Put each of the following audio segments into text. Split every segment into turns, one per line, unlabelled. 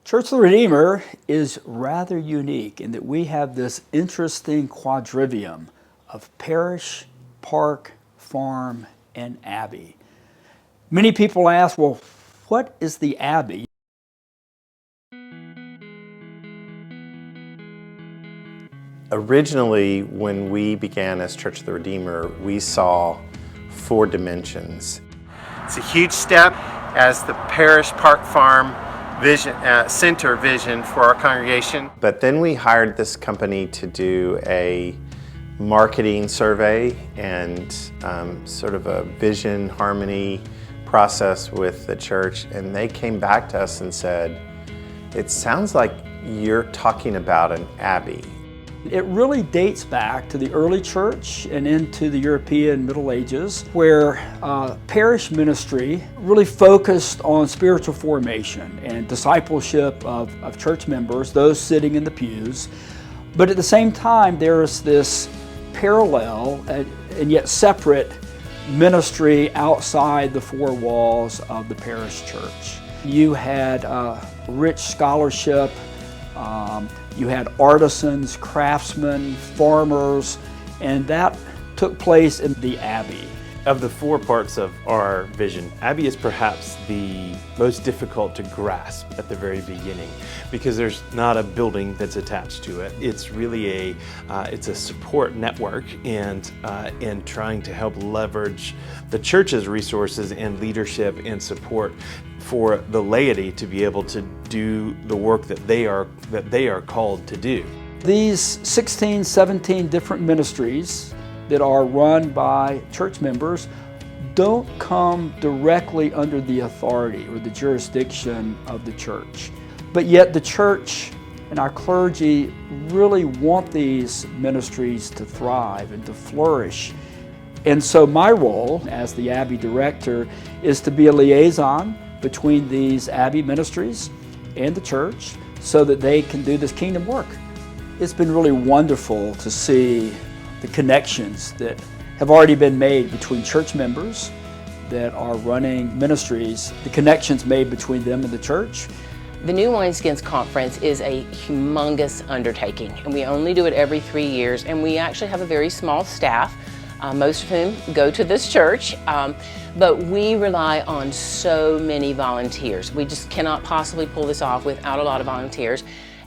Church of the Redeemer is rather unique in that we have this interesting quadrivium of parish, park, farm, and abbey. Many people ask, well, what is the abbey?
Originally, when we began as Church of the Redeemer, we saw 4 dimensions. It's a huge step as the parish, park, farm vision, center vision for our congregation. But then we hired this company to do a marketing survey and sort of a vision harmony process with the church, and they came back to us and said, it sounds like you're talking about an abbey.
It really dates back to the early church and into the European Middle Ages, where parish ministry really focused on spiritual formation and discipleship of church members, those sitting in the pews. But at the same time, there's this parallel and yet separate ministry outside the 4 walls of the parish church. You had rich scholarship, you had artisans, craftsmen, farmers, and that took place in the Abbey.
Of the 4 parts of our vision, Abbey is perhaps the most difficult to grasp at the very beginning because there's not a building that's attached to it. It's really it's a support network and trying to help leverage the church's resources and leadership and support for the laity to be able to do the work that they are called to do.
These 16, 17 different ministries that are run by church members don't come directly under the authority or the jurisdiction of the church. But yet the church and our clergy really want these ministries to thrive and to flourish. And so my role as the Abbey director is to be a liaison between these Abbey ministries and the church so that they can do this kingdom work. It's been really wonderful to see the connections that have already been made between church members that are running ministries, the connections made between them and the church.
The New Wineskins Conference is a humongous undertaking, and we only do it every 3 years, and we actually have a very small staff, most of whom go to this church, but we rely on so many volunteers. We just cannot possibly pull this off without a lot of volunteers.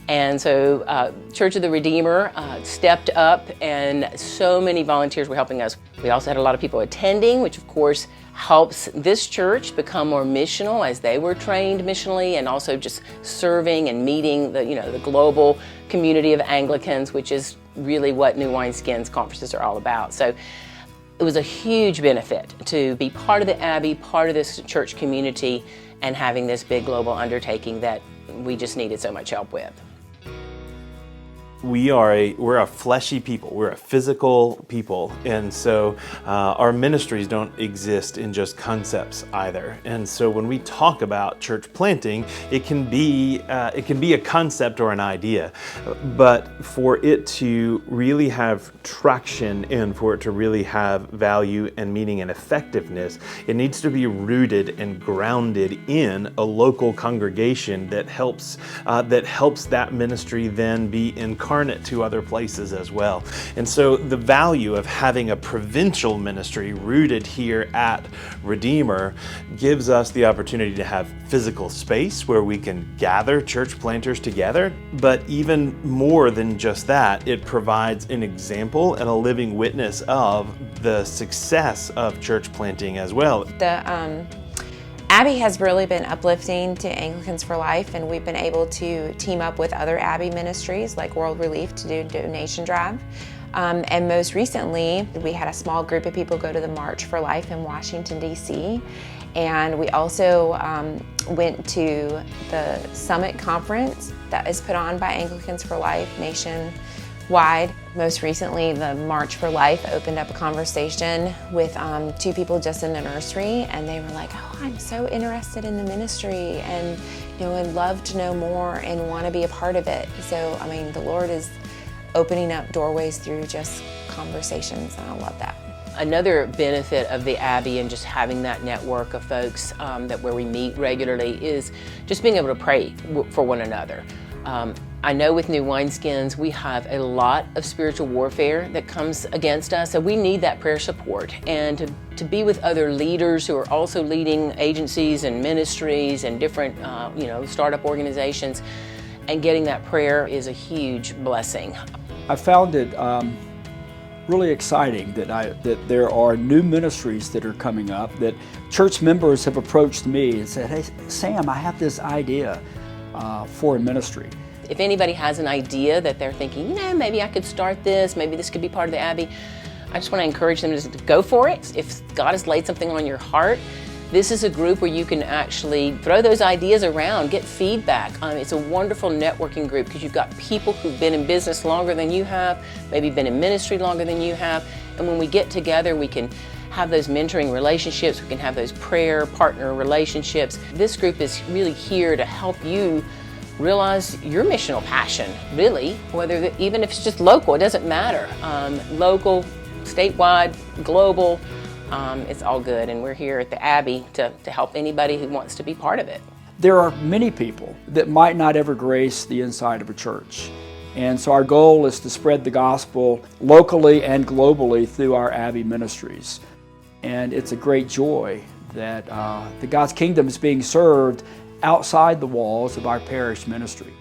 And so Church of the Redeemer stepped up, and so many volunteers were helping us. We also had a lot of people attending, which of course helps this church become more missional as they were trained missionally, and also just serving and meeting the global community of Anglicans, which is really what New Wineskins conferences are all about. So it was a huge benefit to be part of the Abbey, part of this church community, and having this big global undertaking that we just needed so much help with.
We're a fleshy people, we're a physical people, and so our ministries don't exist in just concepts either. And so when we talk about church planting, it can be a concept or an idea, but for it to really have traction and for it to really have value and meaning and effectiveness, it needs to be rooted and grounded in a local congregation that helps that ministry then be incarnate to other places as well. And so the value of having a provincial ministry rooted here at Redeemer gives us the opportunity to have physical space where we can gather church planters together, but even more than just that, it provides an example and a living witness of the success of church planting as well.
The Abbey has really been uplifting to Anglicans for Life, and we've been able to team up with other Abbey ministries like World Relief to do a donation drive. And most recently, we had a small group of people go to the March for Life in Washington, D.C. And we also went to the Summit Conference that is put on by Anglicans for Life nationwide. Most recently, the March for Life opened up a conversation with 2 people just in the nursery, and they were like, oh, I'm so interested in the ministry and I'd love to know more and want to be a part of it. So, the Lord is opening up doorways through just conversations, and I love that.
Another benefit of the Abbey and just having that network of folks where we meet regularly is just being able to pray for one another. I know with New Wineskins we have a lot of spiritual warfare that comes against us, so we need that prayer support. And to be with other leaders who are also leading agencies and ministries and different startup organizations, and getting that prayer is a huge blessing.
I found it really exciting that there are new ministries that are coming up, that church members have approached me and said, "Hey, Sam, I have this idea for a ministry."
If anybody has an idea that they're thinking, maybe I could start this, maybe this could be part of the Abbey, I just want to encourage them to go for it. If God has laid something on your heart, this is a group where you can actually throw those ideas around, get feedback. It's a wonderful networking group because you've got people who've been in business longer than you have, maybe been in ministry longer than you have, and when we get together, we can have those mentoring relationships, we can have those prayer partner relationships. This group is really here to help you realize your missional passion, really, even if it's just local, it doesn't matter. Local, statewide, global, it's all good, and we're here at the Abbey to help anybody who wants to be part of it.
There are many people that might not ever grace the inside of a church. And so our goal is to spread the gospel locally and globally through our Abbey ministries. And it's a great joy that God's kingdom is being served outside the walls of our parish ministry.